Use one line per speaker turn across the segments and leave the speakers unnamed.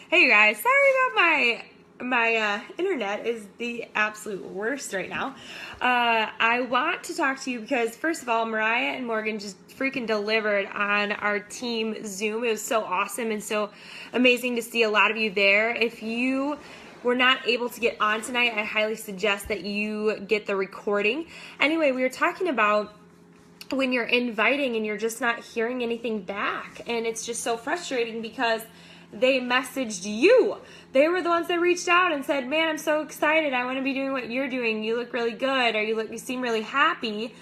Hey you guys, sorry about my internet is the absolute worst right now. I want to talk to you because first of all, Mariah and Morgan just freaking delivered on our team Zoom. It was so awesome and so amazing to see a lot of you there. If you were not able to get on tonight, I highly suggest that you get the recording. Anyway, we were talking about when you're inviting and you're just not hearing anything back, and it's just so frustrating because they messaged you. They were the ones that reached out and said, man, I'm so excited. I want to be doing what you're doing. You look really good, or you seem really happy.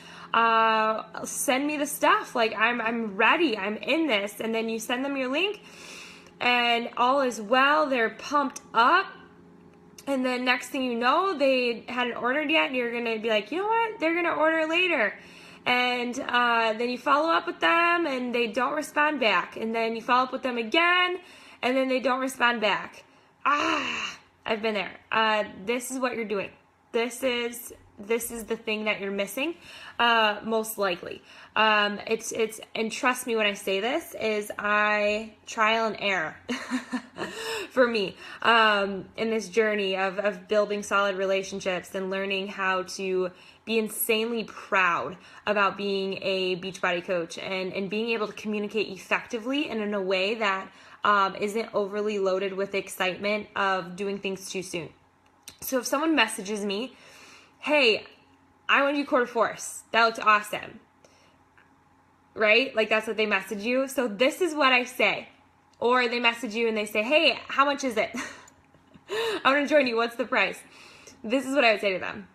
Send me the stuff. Like, I'm ready. I'm in this. And then you send them your link and all is well. They're pumped up. And then next thing you know, they hadn't ordered yet, and you're going to be like, you know what? They're going to order later. And then you follow up with them, and they don't respond back. And then you follow up with them again, and then they don't respond back. I've been there. This is what you're doing. This is the thing that you're missing, most likely. It's and trust me when I say this, is I trial and error for me in this journey of building solid relationships and learning how to be insanely proud about being a Beachbody coach and being able to communicate effectively and in a way that isn't overly loaded with excitement of doing things too soon. So if someone messages me, hey, I want to do quarter force. That looks awesome. Right? Like, that's what they message you. So this is what I say. Or they message you and they say, hey, how much is it? I want to join you. What's the price? This is what I would say to them.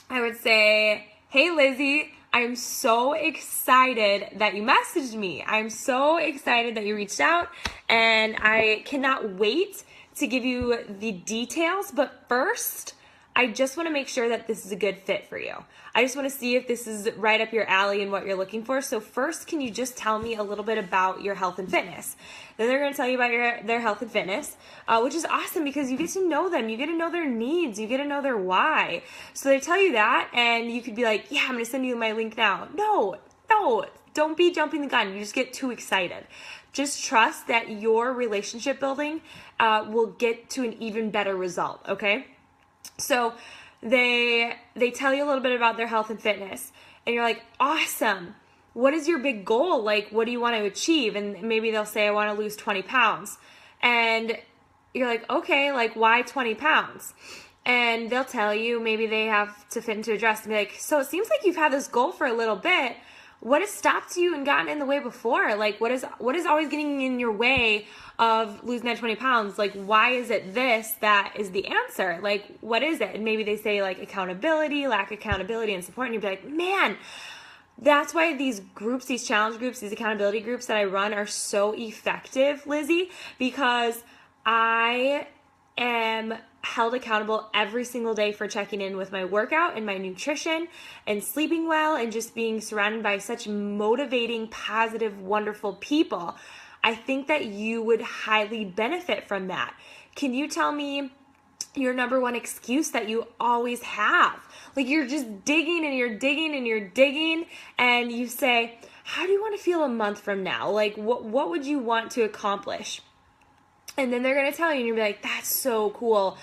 I would say, hey, Lizzie, I'm so excited that you messaged me. I'm so excited that you reached out, and I cannot wait to give you the details. But first, I just want to make sure that this is a good fit for you. I just want to see if this is right up your alley and what you're looking for. So first, can you just tell me a little bit about your health and fitness? Then they're going to tell you about their health and fitness, which is awesome because you get to know them. You get to know their needs. You get to know their why. So they tell you that, and you could be like, yeah, I'm going to send you my link now. No, don't be jumping the gun. You just get too excited. Just trust that your relationship building will get to an even better result, okay? So they tell you a little bit about their health and fitness, and you're like, awesome. What is your big goal? Like, what do you want to achieve? And maybe they'll say, I want to lose 20 pounds. And you're like, okay, like, why 20 pounds? And they'll tell you, maybe they have to fit into a dress and be like, so it seems like you've had this goal for a little bit. What has stopped you and gotten in the way before? Like, what is always getting in your way of losing that 20 pounds? Like, why is it this that is the answer? Like, what is it? And maybe they say, like, accountability, lack of accountability and support. And you'd be like, man, that's why these groups, these challenge groups, these accountability groups that I run are so effective, Lizzie, because I am held accountable every single day for checking in with my workout and my nutrition and sleeping well and just being surrounded by such motivating, positive, wonderful people. I think that you would highly benefit from that. Can you tell me your number one excuse that you always have? Like, you're just digging and you're digging and you're digging, and you say, how do you want to feel a month from now? Like, what would you want to accomplish? And then they're going to tell you, and you'll be like, that's so cool.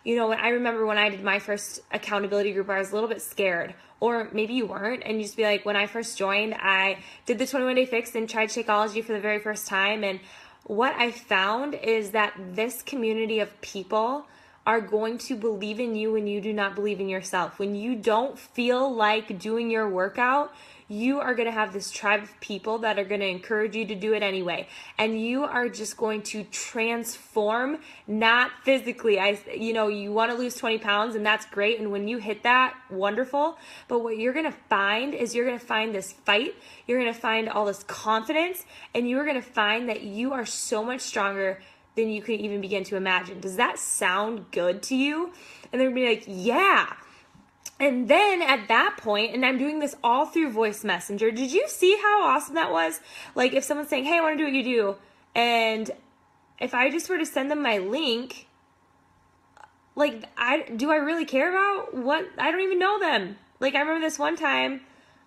You know, I remember when I did my first accountability group, I was a little bit scared. Or maybe you weren't, and you just be like, when I first joined, I did the 21-day fix and tried Shakeology for the very first time. And what I found is that this community of people are going to believe in you when you do not believe in yourself. When you don't feel like doing your workout, you are going to have this tribe of people that are going to encourage you to do it anyway. And you are just going to transform, not physically. You want to lose 20 pounds, and that's great. And when you hit that, wonderful. But what you're going to find is you're going to find this fight. You're going to find all this confidence, and you're going to find that you are so much stronger than you could even begin to imagine. Does that sound good to you? And they're going to be like, yeah. And then at that point, and I'm doing this all through voice messenger, did you see how awesome that was? Like, if someone's saying, hey, I want to do what you do, and if I just were to send them my link, like, do I really care about what? I don't even know them. Like, I remember this one time,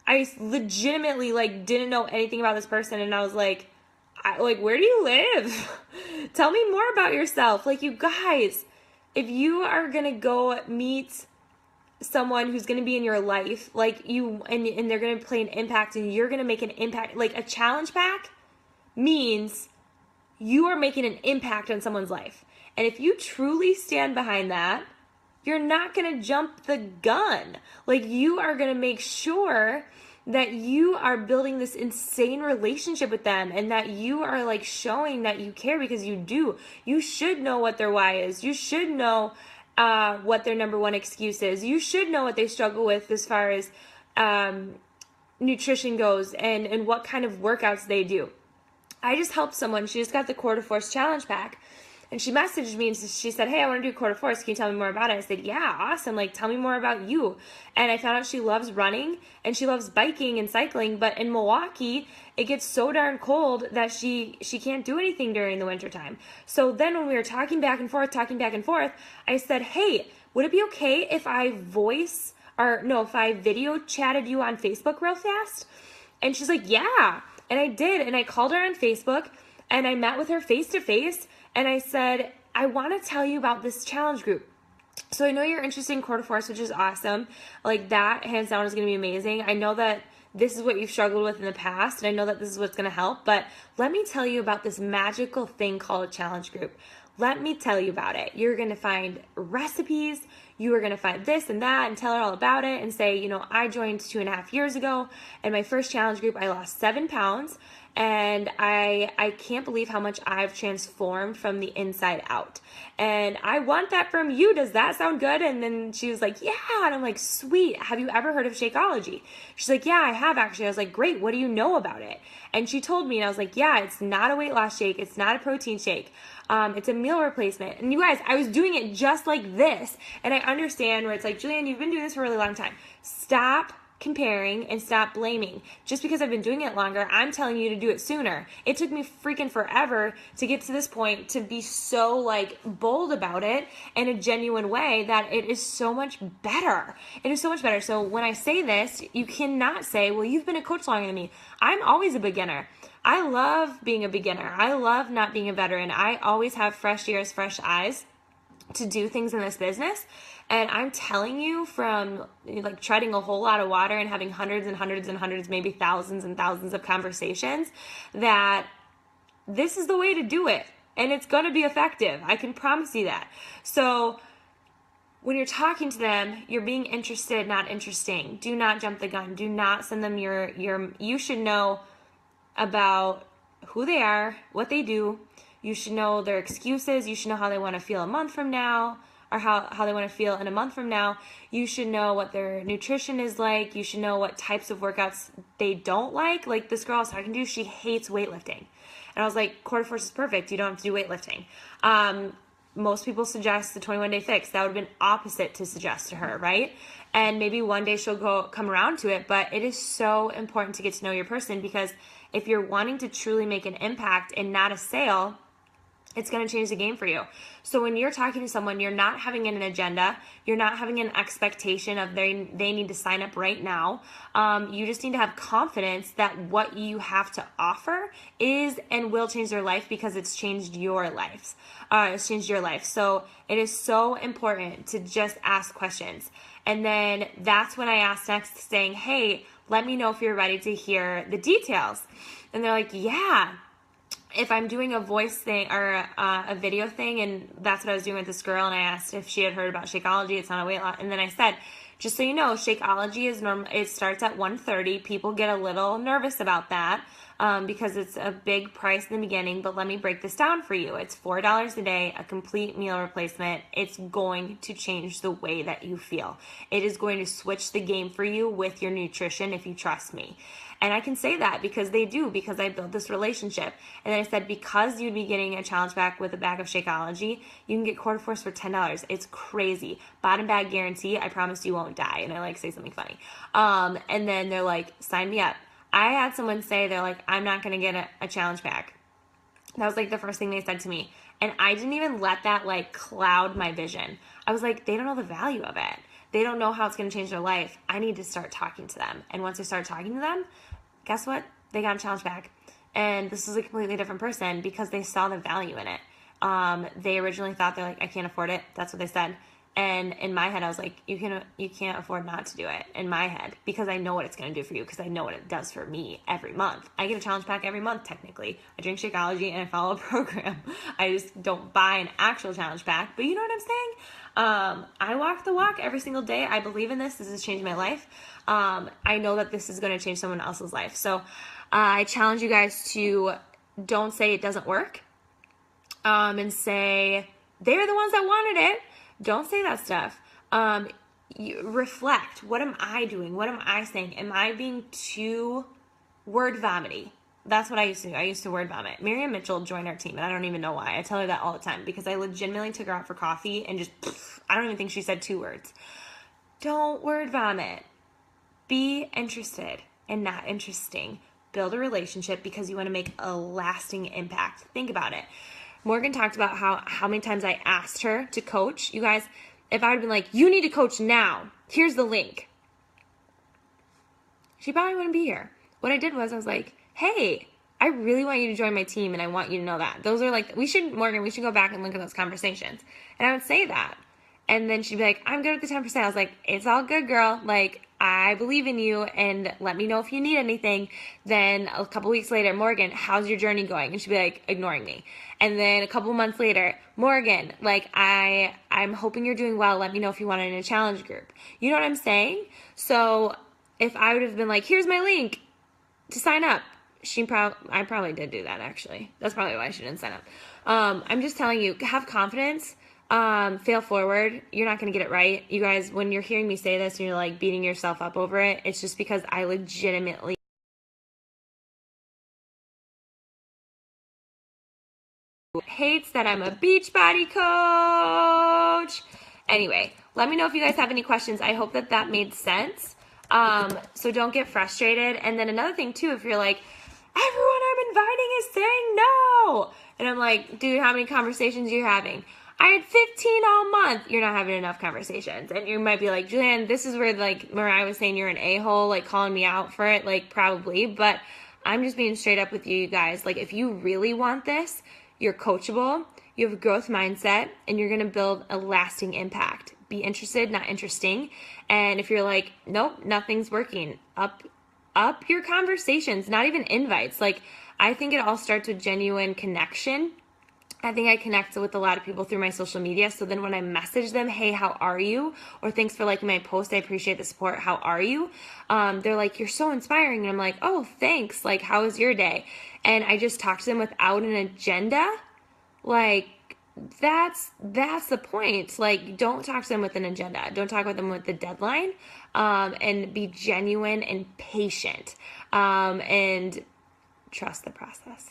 I legitimately, like, didn't know anything about this person, and I was like, like, where do you live? Tell me more about yourself. Like, you guys, if you are going to go meet someone who's going to be in your life, like you, and they're going to play an impact and you're going to make an impact, like a challenge pack means you are making an impact on someone's life. And if you truly stand behind that, you're not going to jump the gun. Like, you are going to make sure that you are building this insane relationship with them and that you are like showing that you care, because you do. You should know what their why is. You should know what their number one excuse is. You should know what they struggle with as far as nutrition goes and what kind of workouts they do. I just helped someone. She just got the Quarter Force Challenge Pack. And she messaged me and she said, hey, I want to do Quarter Force. Can you tell me more about it? I said, yeah, awesome. Like, tell me more about you. And I found out she loves running and she loves biking and cycling. But in Milwaukee, it gets so darn cold that she can't do anything during the wintertime. So then when we were talking back and forth, I said, hey, would it be okay if I if I video chatted you on Facebook real fast? And she's like, yeah. And I did. And I called her on Facebook and I met with her face to face. And I said, I want to tell you about this challenge group. So I know you're interested in Quarter Force, which is awesome. Like, that, hands down, is going to be amazing. I know that this is what you've struggled with in the past, and I know that this is what's going to help. But let me tell you about this magical thing called a challenge group. Let me tell you about it. You're going to find recipes. You are going to find this and that and tell her all about it and say, I joined 2.5 years ago, and my first challenge group, I lost 7 pounds. And I can't believe how much I've transformed from the inside out. And I want that from you. Does that sound good? And then she was like, yeah. And I'm like, sweet. Have you ever heard of Shakeology? She's like, yeah, I have actually. I was like, great. What do you know about it? And she told me, and I was like, yeah, it's not a weight loss shake. It's not a protein shake. It's a meal replacement. And you guys, I was doing it just like this. And I understand where it's like, Julianne, you've been doing this for a really long time. Stop comparing and stop blaming. Just because I've been doing it longer, I'm telling you to do it sooner. It took me freaking forever to get to this point, to be so like bold about it in a genuine way, that it is so much better. It is so much better. So when I say this, you cannot say, well, you've been a coach longer than me. I'm always a beginner. I love being a beginner. I love not being a veteran. I always have fresh ears, fresh eyes to do things in this business. And I'm telling you, from like treading a whole lot of water and having hundreds and hundreds and hundreds, maybe thousands and thousands of conversations, that this is the way to do it. And it's going to be effective. I can promise you that. So when you're talking to them, you're being interested, not interesting. Do not jump the gun. Do not send them you should know about who they are, what they do. You should know their excuses. You should know how they want to feel a month from now, or how they want to feel in a month from now. You should know what their nutrition is like. You should know what types of workouts they don't like. Like this girl I was talking to, she hates weightlifting. And I was like, Quarter Force is perfect. You don't have to do weightlifting. Most people suggest the 21-day fix. That would have been opposite to suggest to her, right? And maybe one day she'll come around to it. But it is so important to get to know your person, because if you're wanting to truly make an impact and not a sale, it's going to change the game for you. So when you're talking to someone, you're not having an agenda. You're not having an expectation of they need to sign up right now. You just need to have confidence that what you have to offer is and will change their life, because it's changed your life. It's changed your life. So it is so important to just ask questions. And then that's when I asked next, saying, hey, let me know if you're ready to hear the details. And they're like, yeah. If I'm doing a voice thing or a video thing, and that's what I was doing with this girl, and I asked if she had heard about Shakeology. It's not a weight loss. And then I said, just so you know, Shakeology is normal. It starts at $130. People get a little nervous about that because it's a big price in the beginning. But let me break this down for you. It's $4 a day, a complete meal replacement. It's going to change the way that you feel. It is going to switch the game for you with your nutrition, if you trust me. And I can say that because they do, because I built this relationship. And then I said, because you'd be getting a challenge pack with a bag of Shakeology, you can get Quarter Force for $10. It's crazy. Bottom bag guarantee. I promise you won't die. And I like say something funny. And then they're like, sign me up. I had someone say, they're like, I'm not going to get a challenge pack. That was like the first thing they said to me. And I didn't even let that like cloud my vision. I was like, they don't know the value of it. They don't know how it's going to change their life. I need to start talking to them. And once I started talking to them, guess what? They got a challenge pack. And this is a completely different person because they saw the value in it. They originally thought, they're like, I can't afford it. That's what they said. And in my head, I was like, you can't afford not to do it, in my head, because I know what it's going to do for you, because I know what it does for me every month. I get a challenge pack every month, technically. I drink Shakeology and I follow a program. I just don't buy an actual challenge pack, but you know what I'm saying? I walk the walk every single day. I believe in this. This is changing my life. I know that this is going to change someone else's life. So I challenge you guys to don't say it doesn't work, and say they're the ones that wanted it. Don't say that stuff. You reflect. What am I doing? What am I saying? Am I being too word vomity? That's what I used to do. I used to word vomit. Miriam Mitchell joined our team, and I don't even know why. I tell her that all the time because I legitimately took her out for coffee and just, I don't even think she said 2 words. Don't word vomit. Be interested and not interesting. Build a relationship because you want to make a lasting impact. Think about it. Morgan talked about how many times I asked her to coach. You guys, if I would have been like, you need to coach now, here's the link, she probably wouldn't be here. What I did was I was like, hey, I really want you to join my team, and I want you to know that. Those are like, Morgan, we should go back and look at those conversations. And I would say that. And then she'd be like, I'm good with the 10%. I was like, it's all good, girl. Like, I believe in you, and let me know if you need anything. Then a couple weeks later, Morgan, how's your journey going? And she'd be like, ignoring me. And then a couple months later, Morgan, like, I'm hoping you're doing well. Let me know if you want it in a challenge group. You know what I'm saying? So if I would have been like, here's my link to sign up, I probably did do that, actually. That's probably why she didn't sign up. I'm just telling you, have confidence. Fail forward. You're not going to get it right. You guys, when you're hearing me say this and you're like beating yourself up over it, it's just because I legitimately hates that I'm a Beachbody coach. Anyway, let me know if you guys have any questions. I hope that made sense. So don't get frustrated. And then another thing too, if you're like, everyone I'm inviting is saying no. And I'm like, dude, how many conversations are you having? I had 15 all month. You're not having enough conversations. And you might be like, Julianne, this is where, like, Mariah was saying you're an a-hole, like, calling me out for it. Like, probably. But I'm just being straight up with you guys. Like, if you really want this, you're coachable, you have a growth mindset, and you're going to build a lasting impact. Be interested, not interesting. And if you're like, nope, nothing's working, up your conversations, not even invites. Like, I think it all starts with genuine connection. I think I connect with a lot of people through my social media. So then when I message them, hey, how are you? Or thanks for liking my post. I appreciate the support. How are you? They're like, you're so inspiring. And I'm like, oh, thanks. Like, how was your day? And I just talk to them without an agenda. Like, that's the point. Like, don't talk to them with an agenda. Don't talk with them with the deadline. And be genuine and patient. And trust the process.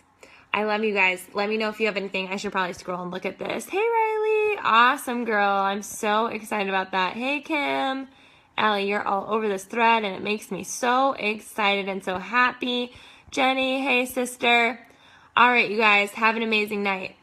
I love you guys. Let me know if you have anything. I should probably scroll and look at this. Hey, Riley. Awesome, girl. I'm so excited about that. Hey, Kim. Allie, you're all over this thread, and it makes me so excited and so happy. Jenny, hey, sister. All right, you guys. Have an amazing night.